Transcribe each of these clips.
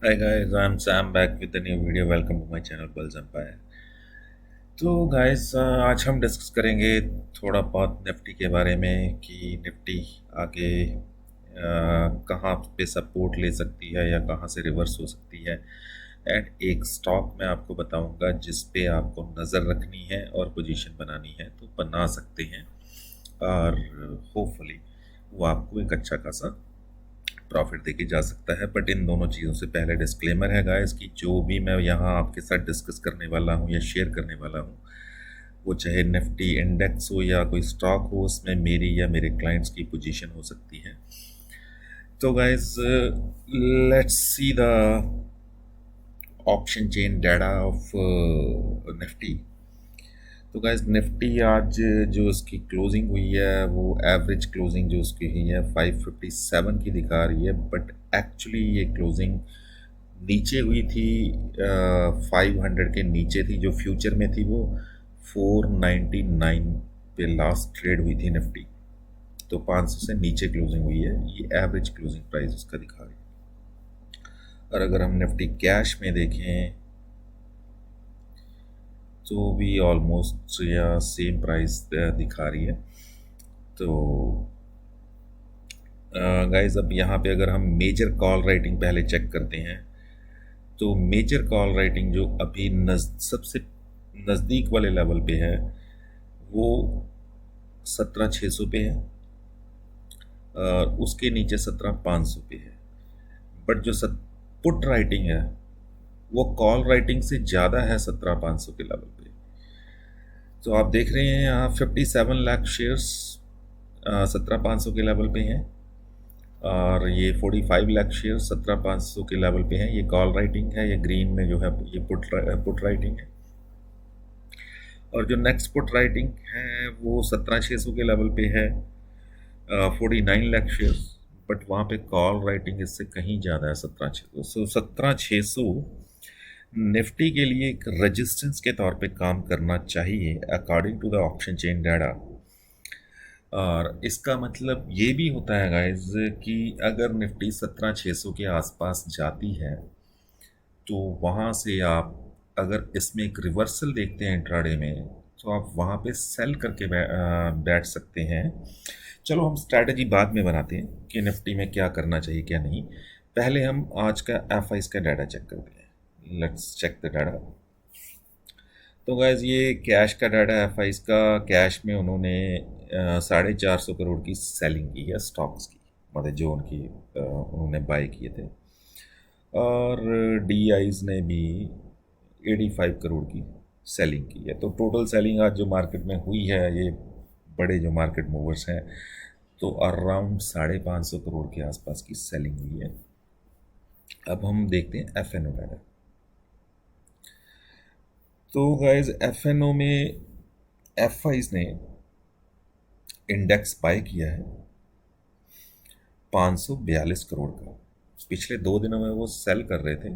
Hi guys, I'm Sam back with a new video. Welcome to my channel Pulse Empire. तो guys आज हम discuss करेंगे थोड़ा बहुत निफ्टी के बारे में कि निफ्टी आगे कहाँ पे सपोर्ट ले सकती है या कहाँ से रिवर्स हो सकती है। एंड एक स्टॉक मैं आपको बताऊंगा जिस पे आपको नज़र रखनी है और पोजीशन बनानी है तो बना सकते हैं और होपफुली वो आपको एक अच्छा खासा प्रॉफिट देके जा सकता है। बट इन दोनों चीज़ों से पहले डिस्क्लेमर है गाइस कि जो भी मैं यहाँ आपके साथ डिस्कस करने वाला हूँ या शेयर करने वाला हूँ वो चाहे निफ्टी इंडेक्स हो या कोई स्टॉक हो, उसमें मेरी या मेरे क्लाइंट्स की पोजीशन हो सकती है। तो guys let's see the option chain data of Nifty. तो गाइस निफ्टी आज जो इसकी क्लोजिंग हुई है वो एवरेज क्लोजिंग जो उसकी हुई है 557 की दिखा रही है, बट एक्चुअली ये क्लोजिंग नीचे हुई थी, 500 के नीचे थी। जो फ्यूचर में थी वो 499 पे लास्ट ट्रेड हुई थी निफ्टी। तो 500 से नीचे क्लोजिंग हुई है, ये एवरेज क्लोजिंग प्राइस उसका दिखा रही है। और अगर हम निफ्टी कैश में देखें तो भी ऑलमोस्ट या सेम प्राइस दिखा रही है। तो गाइस अब यहाँ पे अगर हम मेजर कॉल राइटिंग पहले चेक करते हैं तो मेजर कॉल राइटिंग जो अभी सबसे नज़दीक वाले लेवल पे है वो 17,600 पे है और उसके नीचे 17,500 पे है। बट जो पुट राइटिंग है वो कॉल राइटिंग से ज़्यादा है 17,500 के लेवल पे। तो आप देख रहे हैं यहाँ 57 लाख शेयर्स 17,500 के लेवल पे हैं और ये 45 लाख शेयर 17,500 के लेवल पे हैं। ये कॉल राइटिंग है, ये ग्रीन में जो है ये पुट राइटिंग है। और जो नेक्स्ट पुट राइटिंग है वो 17,600 के लेवल पे है, 49 लाख शेयर्स। बट वहाँ पे कॉल राइटिंग इससे कहीं ज़्यादा है 17,600। सो 17,600 निफ्टी के लिए एक रेजिस्टेंस के तौर पे काम करना चाहिए according to the option chain data. और इसका मतलब ये भी होता है गाइज कि अगर निफ्टी 17,600 के आसपास जाती है तो वहाँ से आप अगर इसमें एक रिवर्सल देखते हैं इंट्राडे में तो आप वहाँ पे सेल करके बैठ सकते हैं। चलो हम स्ट्रैटेजी बाद में बनाते हैं कि निफ्टी में क्या करना चाहिए क्या नहीं। पहले हम आज का एफ आईज का डाटा चेक करते हैं। Let's check the data. तो गैस ये कैश का डाटा एफ आईज का, कैश में उन्होंने 450 करोड़ की सेलिंग की है स्टॉक्स की, मतलब जो उनकी उन्होंने बाय किए थे। और डी आईज ने भी 85 करोड़ की सेलिंग की है। तो टोटल सेलिंग आज जो मार्केट में हुई है, ये बड़े जो मार्केट मूवर्स हैं, तो अराउंड 550 करोड़ के आसपास की सेलिंग हुई है। अब हम देखते हैं एफ एन ओ डाटा। तो गाइज एफ एन ओ में एफ आईज ने इंडेक्स बाय किया है 542 करोड़ का। पिछले 2 दिनों में वो सेल कर रहे थे,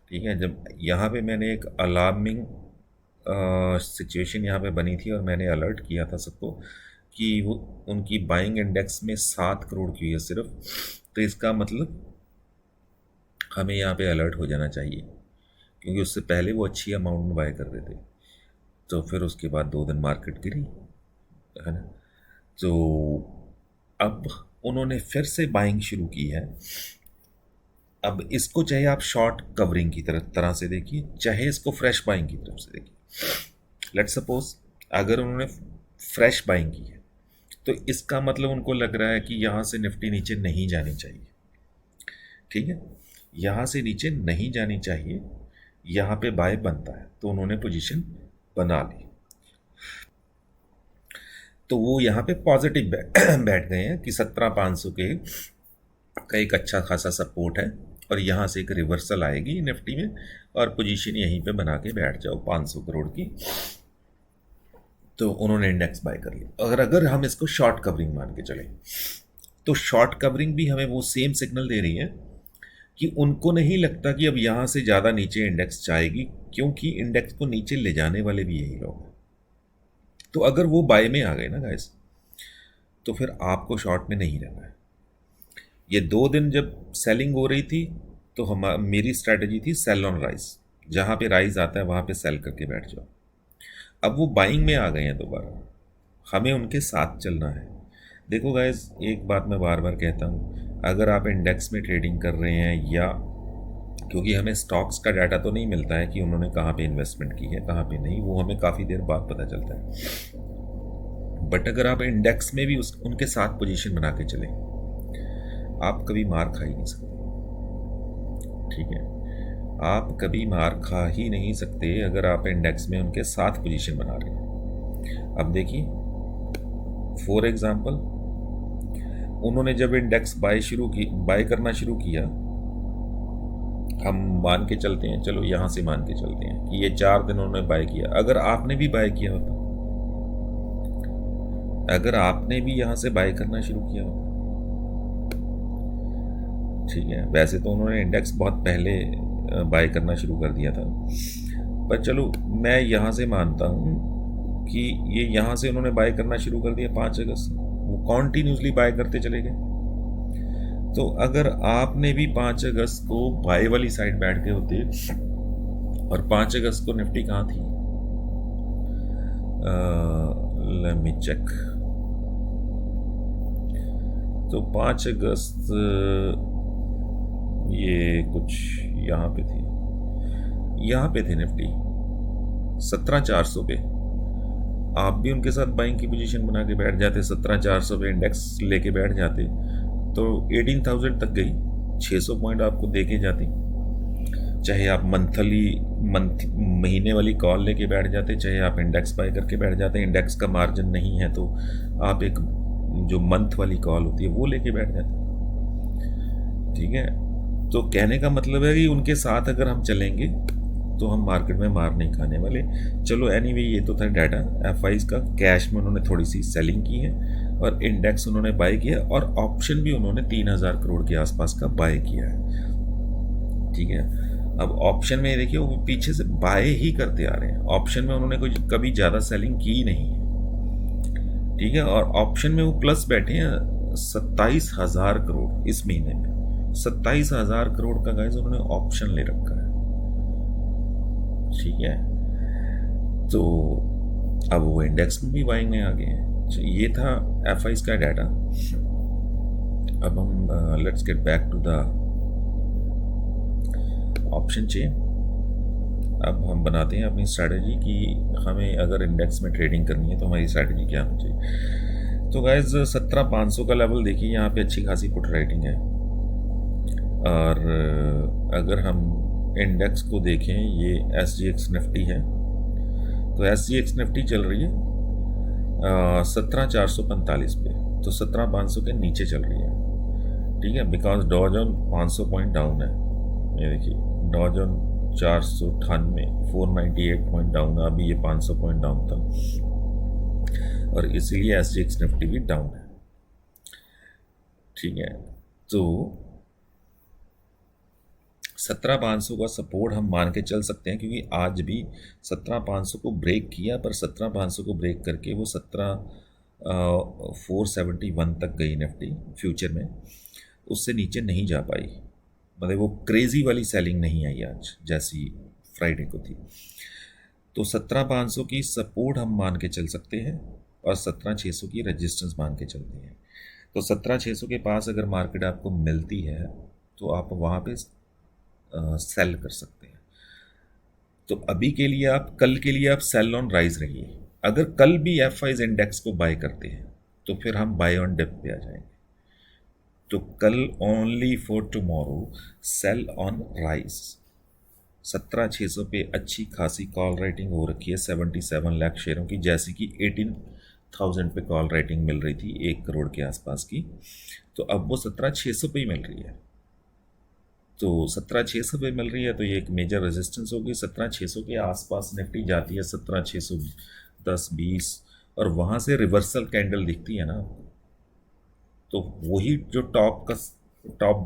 ठीक है। जब यहाँ पे मैंने एक अलार्मिंग सिचुएशन यहाँ पे बनी थी और मैंने अलर्ट किया था सबको कि वो उनकी बाइंग इंडेक्स में 7 करोड़ की है सिर्फ। तो इसका मतलब हमें यहाँ पे अलर्ट हो जाना चाहिए क्योंकि उससे पहले वो अच्छी अमाउंट में बाय कर रहे थे। तो फिर उसके बाद 2 दिन मार्केट गिरी, है ना। तो अब उन्होंने फिर से बाइंग शुरू की है। अब इसको चाहे आप शॉर्ट कवरिंग की तरह से देखिए, चाहे इसको फ्रेश बाइंग की तरफ से देखिए। लेट सपोज अगर उन्होंने फ्रेश बाइंग की है तो इसका मतलब उनको लग रहा है कि यहाँ से निफ्टी नीचे नहीं जानी चाहिए, ठीक है। यहाँ से नीचे नहीं जानी चाहिए, यहाँ पे बाय बनता है, तो उन्होंने पोजीशन बना ली। तो वो यहाँ पे पॉजिटिव बैठ गए हैं कि 17,500 के का एक अच्छा खासा सपोर्ट है और यहाँ से एक रिवर्सल आएगी निफ्टी में और पोजीशन यहीं पे बना के बैठ जाओ 500 करोड़ की। तो उन्होंने इंडेक्स बाय कर लिया। अगर अगर हम इसको शॉर्ट कवरिंग मान के चले तो शॉर्ट कवरिंग भी हमें वो सेम सिग्नल दे रही है कि उनको नहीं लगता कि अब यहाँ से ज़्यादा नीचे इंडेक्स जाएगी, क्योंकि इंडेक्स को नीचे ले जाने वाले भी यही लोग हैं। तो अगर वो बाय में आ गए ना गाइस, तो फिर आपको शॉर्ट में नहीं रहना है। ये 2 दिन जब सेलिंग हो रही थी तो हम मेरी स्ट्रैटेजी थी सेल ऑन राइज, जहाँ पे राइज आता है वहाँ पे सेल करके बैठ जाओ। अब वो बाइंग में आ गए हैं दोबारा, हमें उनके साथ चलना है। देखो गाइज, एक बात मैं बार बार कहता हूँ, अगर आप इंडेक्स में ट्रेडिंग कर रहे हैं, या क्योंकि हमें स्टॉक्स का डाटा तो नहीं मिलता है कि उन्होंने कहाँ पे इन्वेस्टमेंट की है कहाँ पे नहीं, वो हमें काफ़ी देर बाद पता चलता है। बट अगर आप इंडेक्स में भी उनके साथ पोजीशन बना के चलें, आप कभी मार खा ही नहीं सकते। ठीक है, आप कभी मार खा ही नहीं सकते अगर आप इंडेक्स में उनके साथ पोजीशन बना रहे हैं। अब देखिए, फॉर एग्जांपल, उन्होंने जब इंडेक्स बाय करना शुरू किया, हम मान के चलते हैं, चलो यहाँ से मान के चलते हैं कि ये 4 दिन उन्होंने बाय किया। अगर आपने भी बाय किया होता, अगर आपने भी यहाँ से बाय करना शुरू किया होता, ठीक है, वैसे तो उन्होंने इंडेक्स बहुत पहले बाय करना शुरू कर दिया था, पर चलो मैं यहाँ से मानता हूँ कि ये यहाँ से उन्होंने बाय करना शुरू कर दिया 5 अगस्त से, वो कॉन्टीन्यूसली बाय करते चले गए। तो अगर आपने भी 5 अगस्त को बाय वाली साइड बैठ गए होते, और 5 अगस्त को निफ्टी कहाँ थी, लेट मी चेक, तो 5 अगस्त ये कुछ यहाँ पे थी निफ्टी 17,400 पे। आप भी उनके साथ बाइंग की पोजीशन बना के बैठ जाते, 17,400 पे इंडेक्स लेके बैठ जाते, तो 18,000 तक गई, 600 पॉइंट आपको दे के जाती। चाहे आप महीने वाली कॉल लेके बैठ जाते, चाहे आप इंडेक्स बाय करके बैठ जाते, इंडेक्स का मार्जिन नहीं है तो आप एक जो मंथ वाली कॉल होती है वो लेके बैठ जाते। ठीक है, तो कहने का मतलब है कि उनके साथ अगर हम चलेंगे तो हम मार्केट में मार नहीं खाने वाले। चलो एनीवे, ये तो था डाटा एफआईज का। कैश में उन्होंने थोड़ी सी सेलिंग की है, और इंडेक्स उन्होंने बाय किया, और ऑप्शन भी उन्होंने 3,000 करोड़ के आसपास का बाय किया है। ठीक है, अब ऑप्शन में देखिए वो पीछे से बाय ही करते आ रहे हैं, ऑप्शन में उन्होंने कोई कभी ज़्यादा सेलिंग की नहीं है। ठीक है, और ऑप्शन में वो प्लस बैठे हैं 27,000 करोड़ इस महीने में, 27,000 करोड़ का गाइस उन्होंने ऑप्शन ले रखा है। ठीक है, तो अब वो इंडेक्स में भी बाइंग में आ गए हैं। ये था एफआईज का डाटा। अब हम let's get back to the option chain. अब हम बनाते हैं अपनी स्ट्रैटेजी कि हमें अगर इंडेक्स में ट्रेडिंग करनी है तो हमारी स्ट्रैटेजी क्या होनी चाहिए। तो गाइस 17,500 का लेवल देखिए, यहाँ पे अच्छी खासी पुट राइटिंग है, और अगर हम इंडेक्स को देखें, ये SGX निफ्टी है, तो SGX निफ्टी चल रही है 17,445 पे, तो 17,500 के नीचे चल रही है। ठीक है, बिकॉज डॉ जोन 500 पॉइंट डाउन है। ये देखिए, डॉ जोन 498, 498 पॉइंट डाउन है, अभी ये 500 पॉइंट डाउन था, और इसीलिए SGX निफ्टी भी डाउन है। ठीक है, तो 17,500 का सपोर्ट हम मान के चल सकते हैं, क्योंकि आज भी 17,500 को ब्रेक किया, पर 17,500 को ब्रेक करके वो 17,471 तक गई निफ्टी फ्यूचर में, उससे नीचे नहीं जा पाई। मतलब वो क्रेजी वाली सेलिंग नहीं आई आज जैसी फ्राइडे को थी। तो 17,500 की सपोर्ट हम मान के चल सकते हैं, और 17,600 की रेजिस्टेंस मान के चलते हैं। तो 17,600 के पास अगर मार्केट आपको मिलती है तो आप वहाँ पे सेल कर सकते हैं। तो अभी के लिए आप, कल के लिए आप सेल ऑन राइज रहिए। अगर कल भी एफआईज इंडेक्स को बाय करते हैं तो फिर हम बाय ऑन डिप पे आ जाएंगे। तो कल only for tomorrow sell on rise. 17,600 पे अच्छी खासी कॉल राइटिंग हो रखी है 77 लाख शेयरों की, जैसे कि 18,000 पे कॉल राइटिंग मिल रही थी 1 करोड़ के आसपास की, तो अब वो 17,600 पे ही मिल रही है। तो 17,600 पे मिल रही है, तो ये एक मेजर रेजिस्टेंस होगी। 17,600 के आसपास निफ्टी जाती है, 17,610, 20, और वहाँ से रिवर्सल कैंडल दिखती है ना, तो वही जो टॉप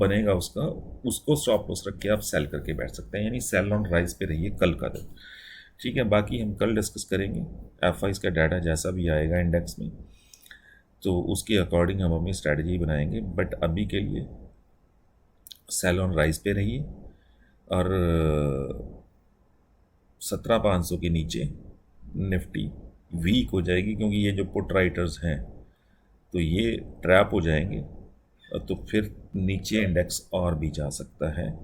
बनेगा उसका, उसको स्टॉप लॉस रख के आप सेल करके बैठ सकते हैं, यानी सेल ऑन राइज पे रहिए कल का दिन। ठीक है, बाकी हम कल डिस्कस करेंगे एफआईज का डाटा जैसा भी आएगा इंडेक्स में, तो उसके अकॉर्डिंग हम अपनी स्ट्रैटेजी बनाएंगे। बट अभी के लिए सेल ऑन राइज पे रहिए और 17,500 के नीचे निफ्टी वीक हो जाएगी, क्योंकि ये जो पुट राइटर्स हैं तो ये ट्रैप हो जाएंगे, और तो फिर नीचे इंडेक्स और भी जा सकता है,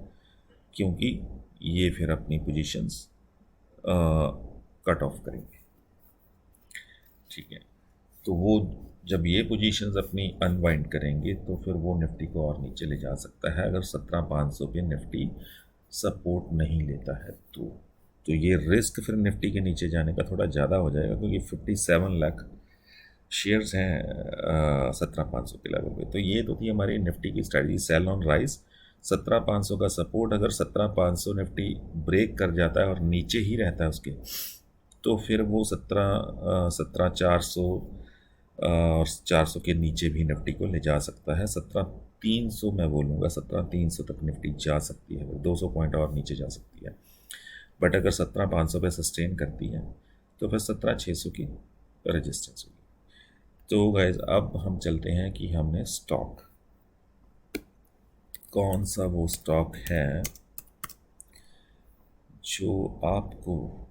क्योंकि ये फिर अपनी पोजीशंस कट ऑफ करेंगे। ठीक है, तो वो जब ये पोजीशंस अपनी अनवाइंड करेंगे तो फिर वो निफ्टी को और नीचे ले जा सकता है, अगर 17,500 पे निफ्टी सपोर्ट नहीं लेता है तो ये रिस्क फिर निफ्टी के नीचे जाने का थोड़ा ज़्यादा हो जाएगा, क्योंकि 57 लाख शेयर्स हैं 17,500 के लेवल पे। तो ये तो थी हमारी निफ्टी की स्ट्रैटेजी, सेल ऑन राइज। 17,500 का सपोर्ट अगर 17,500 निफ्टी ब्रेक कर जाता है और नीचे ही रहता है उसके, तो फिर वो 17,400 और 400 के नीचे भी निफ्टी को ले जा सकता है। 17,300 मैं बोलूँगा, 17,300 तक निफ्टी जा सकती है, 200 पॉइंट और नीचे जा सकती है। बट अगर 17,500 पे सस्टेन करती है तो फिर 17,600 की रजिस्टेंस होगी। तो गाइज अब हम चलते हैं कि हमने स्टॉक, कौन सा वो स्टॉक है जो आपको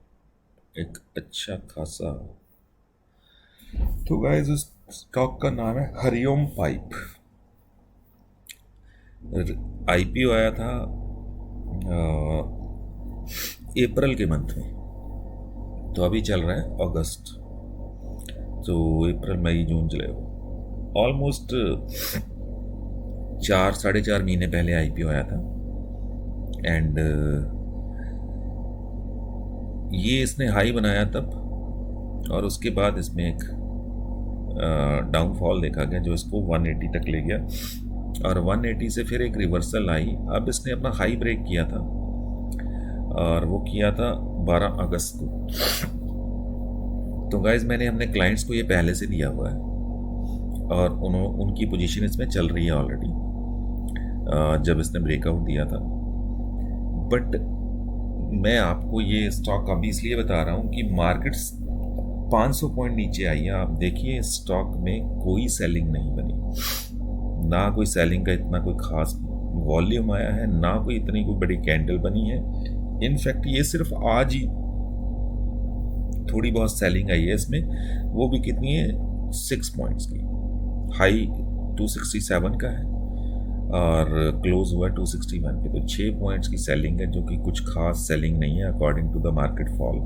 एक अच्छा खासा, तो गाइज उस स्टॉक का नाम है हरिओम पाइप। आईपीओ आया था अप्रैल के मंथ में, तो अभी चल रहा है अगस्त, तो अप्रैल मई जून जुलाई ऑलमोस्ट 4-4.5 महीने पहले आईपीओ आया था। एंड ये इसने हाई बनाया तब, और उसके बाद इसमें एक डाउनफॉल देखा गया जो इसको 180 तक ले गया, और 180 से फिर एक रिवर्सल आई। अब इसने अपना हाई ब्रेक किया था, और वो किया था 12 अगस्त को। तो गाइज मैंने अपने क्लाइंट्स को ये पहले से दिया हुआ है, और उनकी पोजीशन इसमें चल रही है ऑलरेडी जब इसने ब्रेकआउट दिया था। बट मैं आपको ये स्टॉक अभी इसलिए बता रहा हूँ कि मार्केट्स 500 पॉइंट नीचे आई है। आप देखिए स्टॉक में कोई सेलिंग नहीं बनी, ना कोई सेलिंग का इतना कोई खास वॉल्यूम आया है, ना कोई इतनी कोई बड़ी कैंडल बनी है। इनफैक्ट ये सिर्फ आज ही थोड़ी बहुत सेलिंग आई है इसमें, वो भी कितनी है, 6 पॉइंट्स की। हाई 267 का है और क्लोज हुआ 261 पे, तो 6 पॉइंट्स की सेलिंग है, जो कि कुछ खास सेलिंग नहीं है according to the market fall.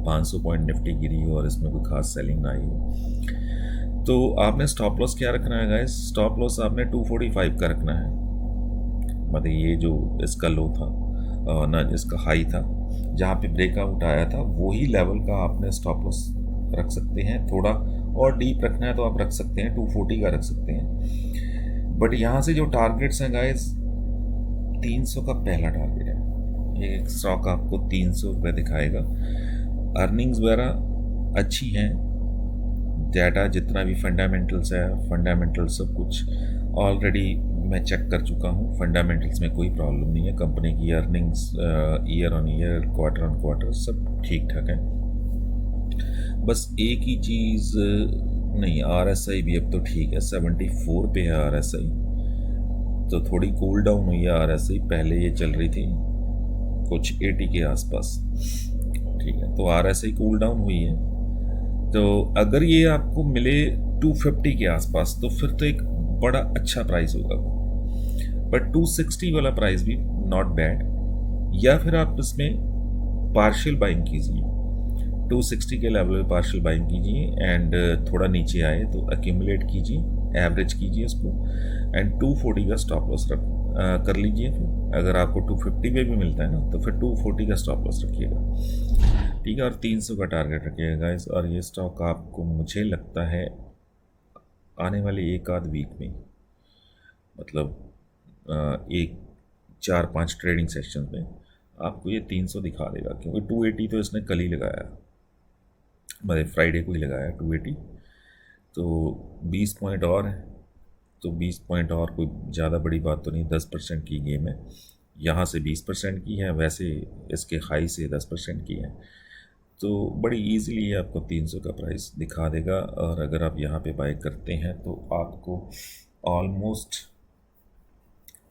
500 point Nifty गिरी हो और इसमें कोई खास सेलिंग ना आई हो। तो आपने स्टॉप लॉस क्या रखना है गाइस? स्टॉप लॉस आपने 245 का रखना है, मतलब ये जो इसका लो था ना, इसका हाई था जहाँ पे ब्रेकआउट आया था, वही लेवल का आपने स्टॉप लॉस रख सकते हैं। थोड़ा और डीप रखना है तो आप रख सकते हैं, 240 का रख सकते हैं। बट यहाँ से जो टारगेट्स हैं गाइस, 300 का पहला टारगेट है। ये स्टॉक आपको 300 रुपये दिखाएगा। अर्निंग्स वगैरह अच्छी हैं, डाटा जितना भी फंडामेंटल्स है, फंडामेंटल सब कुछ ऑलरेडी मैं चेक कर चुका हूँ, फंडामेंटल्स में कोई प्रॉब्लम नहीं है। कंपनी की earnings year on year, quarter on quarter सब ठीक ठाक है। बस एक ही चीज़ नहीं, RSI भी अब तो ठीक है, 74 पे है RSI, तो थोड़ी कूल डाउन हुई है RSI। पहले ये चल रही थी कुछ 80 के आसपास, ठीक है, तो RSI कूल डाउन हुई है। तो अगर ये आपको मिले 250 के आसपास तो फिर तो एक बड़ा अच्छा प्राइस होगा, बट 260 वाला प्राइस भी नॉट बैड। या फिर आप इसमें पार्शियल बाइंग कीजिए, 260 के लेवल पे पार्शियल बाइंग कीजिए, एंड थोड़ा नीचे आए तो एक्यूमुलेट कीजिए, एवरेज कीजिए उसको, एंड 240 का स्टॉप लॉस कर लीजिए। फिर अगर आपको 250 पे भी मिलता है ना, तो फिर 240 का स्टॉप लॉस रखिएगा, ठीक है, और 300 का टारगेट रखिएगा गाइस। और ये स्टॉक आपको मुझे लगता है आने वाले एक आध वीक में, मतलब एक 4-5 ट्रेडिंग सेशन में आपको ये 300 दिखा देगा, क्योंकि 280 तो इसने कल ही लगाया, मतलब फ्राइडे को ही लगाया 280, तो 20 पॉइंट और है, तो 20 पॉइंट और कोई ज़्यादा बड़ी बात तो नहीं। 10% की गेम है, यहाँ से 20% की है, वैसे इसके हाई से 10% की है, तो बड़ी इजीली आपको 300 का प्राइस दिखा देगा। और अगर आप यहाँ पे बाय करते हैं तो आपको ऑलमोस्ट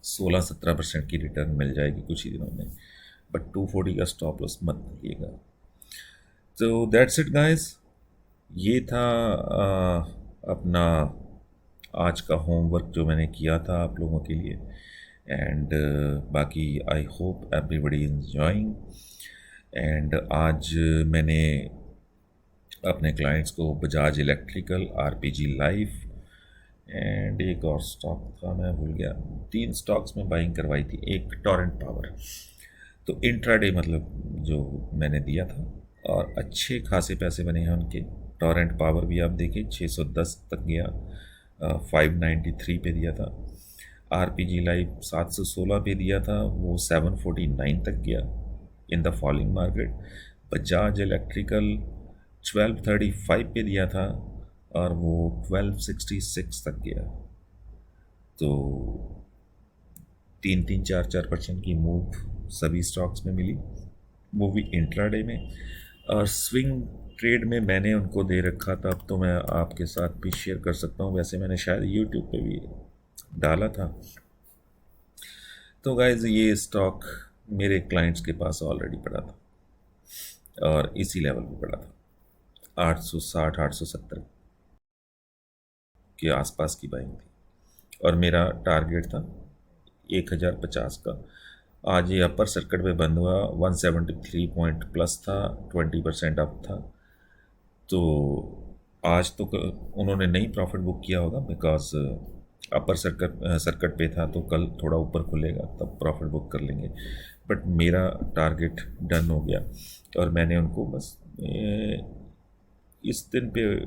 16-17% की रिटर्न मिल जाएगी कुछ ही दिनों में, बट 240 का स्टॉप लॉस मत करिएगा। तो दैट्स इट गाइस, ये था अपना आज का होमवर्क जो मैंने किया था आप लोगों के लिए। एंड बाकी I hope everybody enjoying. And आज मैंने अपने क्लाइंट्स को Bajaj electrical, RPG life and एक और स्टॉक था मैं भूल गया, 3 स्टॉक्स में बाइंग करवाई थी, एक टॉरेंट पावर। तो इंट्राडे मतलब जो मैंने दिया था और अच्छे खासे पैसे बने हैं उनके। टॉरेंट पावर भी आप देखिए 610 तक गया, 593 पे दिया था। आरपीजी लाइफ 716 पे दिया था, वो 749 तक गया in the falling market. Bajaj electrical 1235 पे दिया था और वो 1266 तक गया। तो 3-4% की मूव सभी स्टॉक्स में मिली, वो भी इंट्राडे में। और स्विंग ट्रेड में मैंने उनको दे रखा था, अब तो मैं आपके साथ भी शेयर कर सकता हूँ, वैसे मैंने शायद यूट्यूब पे भी डाला था। तो गाइज ये स्टॉक मेरे क्लाइंट्स के पास ऑलरेडी पड़ा था और इसी लेवल पे पड़ा था, 860-870 के आसपास की बाइंग थी और मेरा टारगेट था 1050 का। आज ये अपर सर्किट में बंद हुआ, 173 पॉइंट प्लस था, 20% अप था। तो आज तो उन्होंने नहीं प्रॉफिट बुक किया होगा, बिकॉज अपर सर्किट पे था, तो कल थोड़ा ऊपर खुलेगा तब प्रॉफिट बुक कर लेंगे। बट मेरा टारगेट डन हो गया और मैंने उनको बस इस दिन पे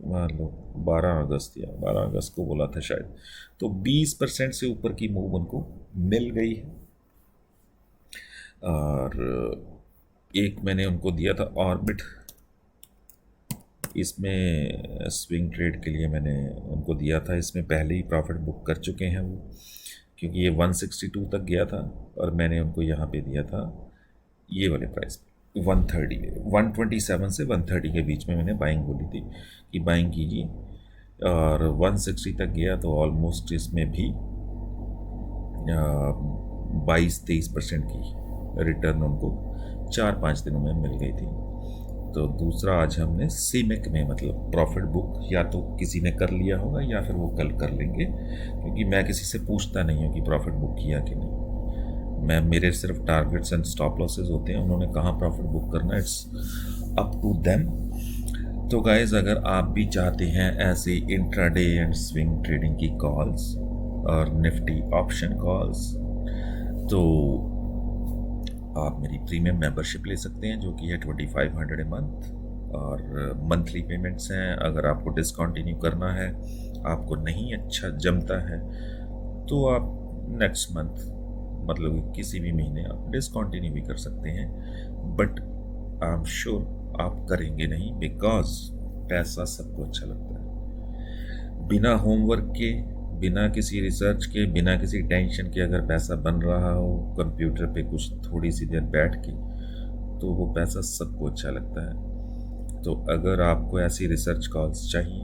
मान लो 12 अगस्त या 12 अगस्त को बोला था शायद, तो 20% से ऊपर की मूव उनको मिल गई है। और एक मैंने उनको दिया था ऑर्बिट, इसमें स्विंग ट्रेड के लिए मैंने उनको दिया था, इसमें पहले ही प्रॉफिट बुक कर चुके हैं वो, क्योंकि ये 162 तक गया था और मैंने उनको यहाँ पे दिया था ये वाले प्राइस पे 130 में, 127 से 130 के बीच में मैंने बाइंग बोली थी कि बाइंग कीजिए, और 160 तक गया तो ऑलमोस्ट इसमें भी 22-23% की रिटर्न उनको 4-5 दिनों में मिल गई थी। तो दूसरा आज हमने सीमेक में मतलब प्रॉफिट बुक या तो किसी ने कर लिया होगा या फिर वो कल कर लेंगे, क्योंकि मैं किसी से पूछता नहीं हूँ कि प्रॉफिट बुक किया कि नहीं। मैं मेरे सिर्फ टारगेट्स एंड स्टॉप लॉसेस होते हैं, उन्होंने कहाँ प्रॉफिट बुक करना, इट्स अप टू देम। तो गाइज अगर आप भी चाहते हैं ऐसे इंट्राडे एंड स्विंग ट्रेडिंग की कॉल्स और निफ्टी ऑप्शन कॉल्स, तो आप मेरी प्रीमियम मेंबरशिप ले सकते हैं जो कि है 2500 ए मंथ, और मंथली पेमेंट्स हैं। अगर आपको डिसकंटिन्यू करना है, आपको नहीं अच्छा जमता है, तो आप नेक्स्ट मंथ मतलब किसी भी महीने आप डिसकंटिन्यू भी कर सकते हैं, बट आई एम श्योर आप करेंगे नहीं, बिकॉज पैसा सबको अच्छा लगता है। बिना होमवर्क के, बिना किसी रिसर्च के, बिना किसी टेंशन के अगर पैसा बन रहा हो कंप्यूटर पे कुछ थोड़ी सी देर बैठ के, तो वो पैसा सबको अच्छा लगता है। तो अगर आपको ऐसी रिसर्च कॉल्स चाहिए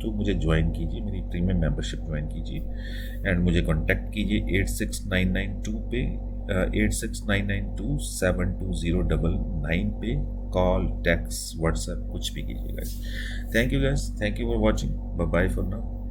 तो मुझे ज्वाइन कीजिए, मेरी प्रीमियम मेंबरशिप ज्वाइन कीजिए एंड मुझे कांटेक्ट कीजिए 86992 पे 869927209 पे कॉल, टेक्स्ट, व्हाट्सएप कुछ भी कीजिएगा। Thank you guys, thank you for watching, bye bye for now.